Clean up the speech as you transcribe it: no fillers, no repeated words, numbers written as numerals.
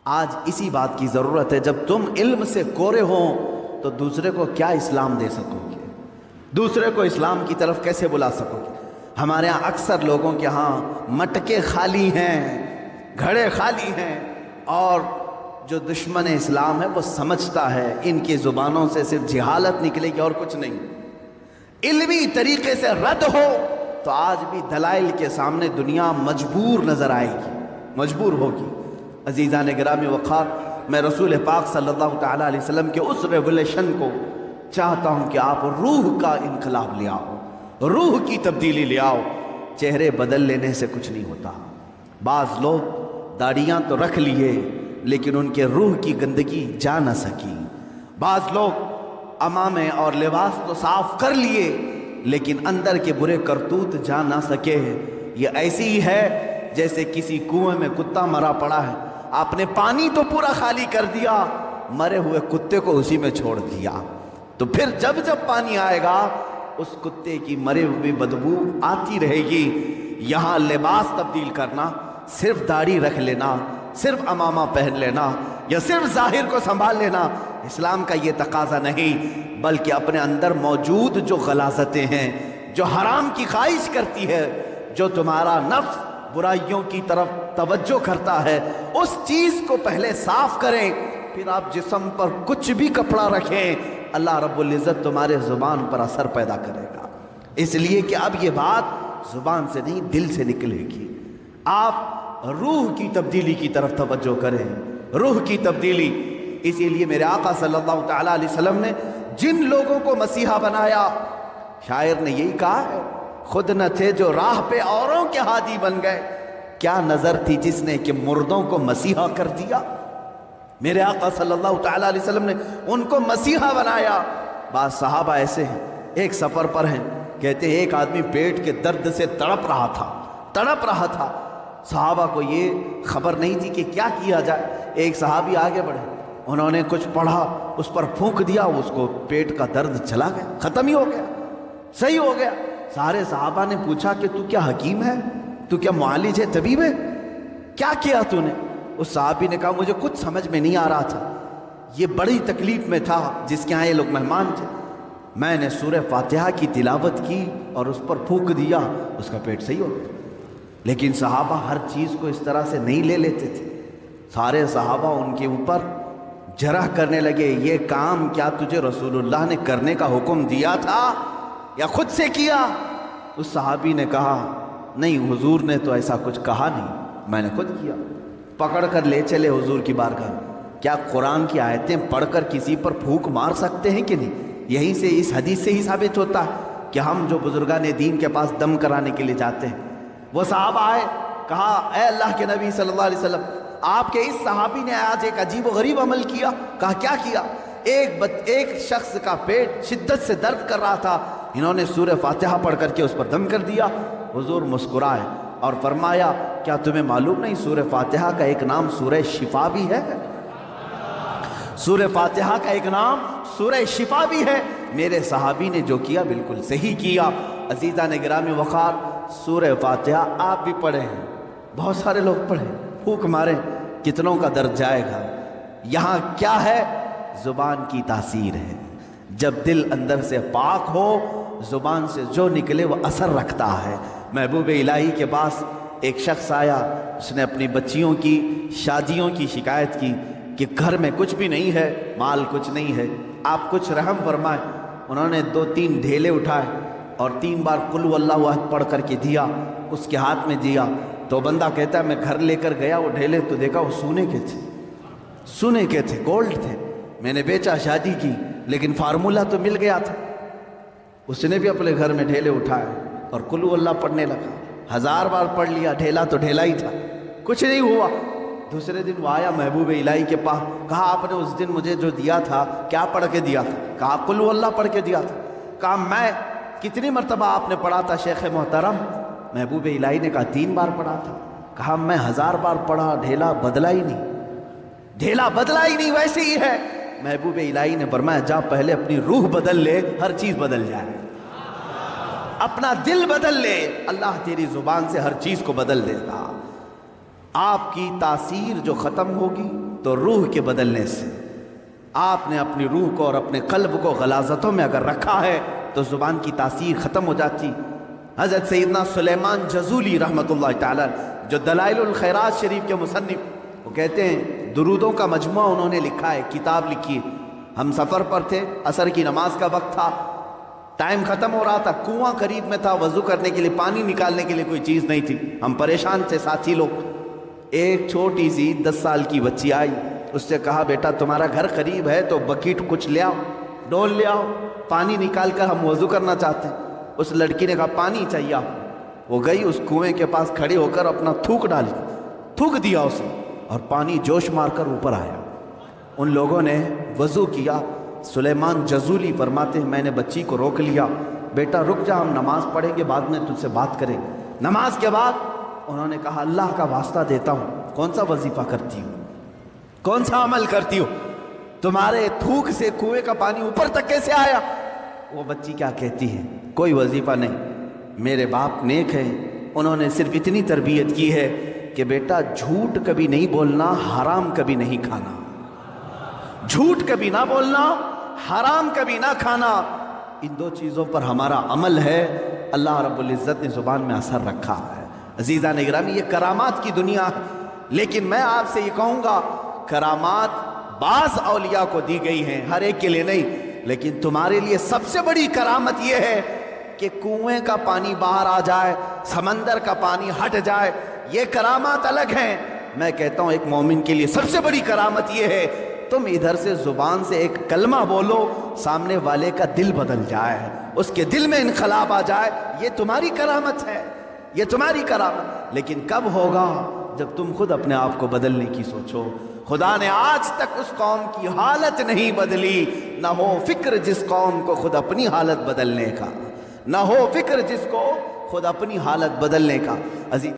آج اسی بات کی ضرورت ہے. جب تم علم سے کورے ہو تو دوسرے کو کیا اسلام دے سکو گے؟ دوسرے کو اسلام کی طرف کیسے بلا سکو گے؟ ہمارے ہاں اکثر لوگوں کے ہاں مٹکے خالی ہیں، گھڑے خالی ہیں، اور جو دشمن اسلام ہے وہ سمجھتا ہے ان کی زبانوں سے صرف جہالت نکلے گی اور کچھ نہیں. علمی طریقے سے رد ہو تو آج بھی دلائل کے سامنے دنیا مجبور نظر آئے گی، مجبور ہوگی. عزیزان گرامی وقار، میں رسول پاک صلی اللہ تعالیٰ علیہ وسلم کے اس ریولیشن کو چاہتا ہوں کہ آپ روح کا انقلاب لے آؤ، روح کی تبدیلی لے آؤ. چہرے بدل لینے سے کچھ نہیں ہوتا. بعض لوگ داڑیاں تو رکھ لیے لیکن ان کے روح کی گندگی جا نہ سکی. بعض لوگ عمامے اور لباس تو صاف کر لیے لیکن اندر کے برے کرتوت جا نہ سکے. یہ ایسی ہی ہے جیسے کسی کنویں میں کتا مرا پڑا ہے، آپ نے پانی تو پورا خالی کر دیا، مرے ہوئے کتے کو اسی میں چھوڑ دیا. تو پھر جب جب پانی آئے گا اس کتے کی مرے ہوئی بدبو آتی رہے گی. یہاں لباس تبدیل کرنا، صرف داڑھی رکھ لینا، صرف عمامہ پہن لینا یا صرف ظاہر کو سنبھال لینا اسلام کا یہ تقاضا نہیں، بلکہ اپنے اندر موجود جو غلاظتیں ہیں، جو حرام کی خواہش کرتی ہے، جو تمہارا نفس برائیوں کی طرف توجہ کرتا ہے، اس چیز کو پہلے صاف کریں. پھر آپ جسم پر کچھ بھی کپڑا رکھیں، اللہ رب العزت تمہارے زبان پر اثر پیدا کرے گا. اس لیے کہ اب یہ بات زبان سے نہیں دل سے نکلے گی. آپ روح کی تبدیلی کی طرف توجہ کریں، روح کی تبدیلی. اسی لیے میرے آقا صلی اللہ تعالیٰ علیہ وسلم نے جن لوگوں کو مسیحا بنایا، شاعر نے یہی کہا ہے، خود نہ تھے جو راہ پہ اوروں کے ہادی بن گئے. کیا نظر تھی جس نے کہ مردوں کو مسیحا کر دیا؟ میرے آقا صلی اللہ تعالیٰ علیہ وسلم نے ان کو مسیحا بنایا. بعض صحابہ ایسے ہیں، ایک سفر پر ہیں، کہتے ہیں ایک آدمی پیٹ کے درد سے تڑپ رہا تھا. صحابہ کو یہ خبر نہیں تھی کہ کیا کیا جائے. ایک صحابی آگے بڑھے، انہوں نے کچھ پڑھا، اس پر پھونک دیا، اس کو پیٹ کا درد چلا گیا، ختم ہی ہو گیا، صحیح ہو گیا. سارے صحابہ نے پوچھا کہ تو کیا حکیم ہے، تو کیا معالج ہے، طبیب ہے، کیا کیا تو نے؟ اس صحابی نے کہا مجھے کچھ سمجھ میں نہیں آ رہا تھا، یہ بڑی تکلیف میں تھا، جس کے ہاں یہ لوگ مہمان تھے، میں نے سورہ فاتحہ کی تلاوت کی اور اس پر پھونک دیا، اس کا پیٹ صحیح ہو گیا. لیکن صحابہ ہر چیز کو اس طرح سے نہیں لے لیتے تھے. سارے صحابہ ان کے اوپر جرح کرنے لگے، یہ کام کیا تجھے رسول اللہ نے کرنے کا حکم دیا تھا یا خود سے کیا؟ اس صحابی نے کہا نہیں، حضور نے تو ایسا کچھ کہا نہیں، میں نے خود کیا. پکڑ کر لے چلے حضور کی بارگاہ میں. کیا قرآن کی آیتیں پڑھ کر کسی پر پھونک مار سکتے ہیں کہ نہیں؟ یہیں سے، اس حدیث سے ہی ثابت ہوتا ہے کہ ہم جو بزرگان دین کے پاس دم کرانے کے لیے جاتے ہیں، وہ صحابہ آئے، کہا اے اللہ کے نبی صلی اللہ علیہ وسلم، آپ کے اس صحابی نے آج ایک عجیب و غریب عمل کیا. کہا کیا کیا؟ ایک شخص کا پیٹ شدت سے درد کر رہا تھا، انہوں نے سورہ فاتحہ پڑھ کر کے اس پر دم کر دیا. حضور مسکرائے اور فرمایا کیا تمہیں معلوم نہیں سورہ فاتحہ کا ایک نام سورہ شفا بھی ہے؟ سورہ فاتحہ کا ایک نام سورہ شفا بھی ہے. میرے صحابی نے جو کیا بالکل صحیح کیا. عزیزان گرامی وقار، سورہ فاتحہ آپ بھی پڑھیں، بہت سارے لوگ پڑھیں، پھونک ماریں، کتنوں کا درد جائے گا. یہاں کیا ہے؟ زبان کی تاثیر ہے. جب دل اندر سے پاک ہو، زبان سے جو نکلے وہ اثر رکھتا ہے. محبوب الہی کے پاس ایک شخص آیا، اس نے اپنی بچیوں کی شادیوں کی شکایت کی کہ گھر میں کچھ بھی نہیں ہے، مال کچھ نہیں ہے، آپ کچھ رحم فرمائیں. انہوں نے 2-3 ڈھیلے اٹھائے اور 3 بار قل هو اللہ احد پڑھ کر کے دیا، اس کے ہاتھ میں دیا. تو بندہ کہتا ہے میں گھر لے کر گیا، وہ ڈھیلے تو دیکھا وہ سونے کے تھے، گولڈ تھے. میں نے بیچا، شادی کی، لیکن فارمولہ تو مل گیا تھا. اس نے بھی اپنے گھر میں ڈھیلے اٹھائے اور قل هو اللہ پڑھنے لگا. 1000 بار پڑھ لیا، ڈھیلا تو ڈھیلا ہی تھا، کچھ نہیں ہوا. دوسرے دن وہ آیا محبوب الہی کے پاس، کہا آپ نے اس دن مجھے جو دیا تھا کیا پڑھ کے دیا تھا؟ کہا قل هو اللہ پڑھ کے دیا تھا. کہا میں کتنی مرتبہ آپ نے پڑھا تھا شیخ محترم؟ محبوب الہی نے کہا 3 بار پڑھا تھا. کہا میں 1000 بار پڑھا، ڈھیلا بدلا ہی نہیں، ویسے ہی ہے. محبوب الہی نے فرمایا جا پہلے اپنی روح بدل لے، ہر چیز بدل جائے. اپنا دل بدل لے، اللہ تیری زبان سے ہر چیز کو بدل دے گا. آپ کی تاثیر جو ختم ہوگی تو روح کے بدلنے سے. آپ نے اپنی روح کو اور اپنے قلب کو غلاظتوں میں اگر رکھا ہے تو زبان کی تاثیر ختم ہو جاتی. حضرت سیدنا سلیمان جزولی رحمۃ اللہ تعالی جو دلائل الخیرات شریف کے مصنف، وہ کہتے ہیں درودوں کا مجموعہ انہوں نے لکھا ہے، کتاب لکھی ہے. ہم سفر پر تھے، عصر کی نماز کا وقت تھا، ٹائم ختم ہو رہا تھا، کنواں قریب میں تھا، وضو کرنے کے لیے پانی نکالنے کے لیے کوئی چیز نہیں تھی. ہم پریشان تھے ساتھی لوگ. ایک چھوٹی سی 10 سال کی بچی آئی، اس سے کہا بیٹا تمہارا گھر قریب ہے تو بکیٹ کچھ لے آؤ، ڈول لے آؤ، پانی نکال کر ہم وضو کرنا چاہتے ہیں. اس لڑکی نے کہا پانی چاہیے آپ. وہ گئی اس کنویں کے پاس کھڑی ہو کر اپنا تھوک ڈالی، تھوک دیا اس نے، اور پانی جوش مار کر اوپر آیا. ان لوگوں نے وضو کیا. سلیمان جزولی فرماتے ہیں میں نے بچی کو روک لیا، بیٹا رک جا، ہم نماز پڑھیں گے، بعد میں تجھ سے بات کریں گے. نماز کے بعد انہوں نے کہا اللہ کا واسطہ دیتا ہوں، کون سا وظیفہ کرتی ہو، کون سا عمل کرتی ہو، تمہارے تھوک سے کنویں کا پانی اوپر تک کیسے آیا؟ وہ بچی کیا کہتی ہے، کوئی وظیفہ نہیں، میرے باپ نیک ہیں، انہوں نے صرف اتنی تربیت کی ہے کہ بیٹا جھوٹ کبھی نہیں بولنا، حرام کبھی نہیں کھانا. جھوٹ کبھی نہ بولنا، حرام کبھی نہ کھانا. ان 2 چیزوں پر ہمارا عمل ہے. اللہ رب العزت نے زبان میں اثر رکھا ہے. عزیزان گرامی، یہ کرامات کی دنیا ہے، لیکن میں آپ سے یہ کہوں گا کرامات بعض اولیاء کو دی گئی ہیں، ہر ایک کے لیے نہیں. لیکن تمہارے لیے سب سے بڑی کرامت یہ ہے کہ کنویں کا پانی باہر آ جائے، سمندر کا پانی ہٹ جائے. یہ کرامات الگ ہیں. میں کہتا ہوں ایک مومن کے لیے سب سے بڑی کرامت یہ ہے تم ادھر سے زبان سے ایک کلمہ بولو، سامنے والے کا دل بدل جائے، اس کے دل میں انقلاب آ جائے. یہ تمہاری کرامت ہے، یہ تمہاری کرامت. لیکن کب ہوگا؟ جب تم خود اپنے آپ کو بدلنے کی سوچو. خدا نے آج تک اس قوم کی حالت نہیں بدلی. نہ ہو فکر جس قوم کو خود اپنی حالت بدلنے کا، نہ ہو فکر جس کو خود اپنی حالت بدلنے کا. عزیز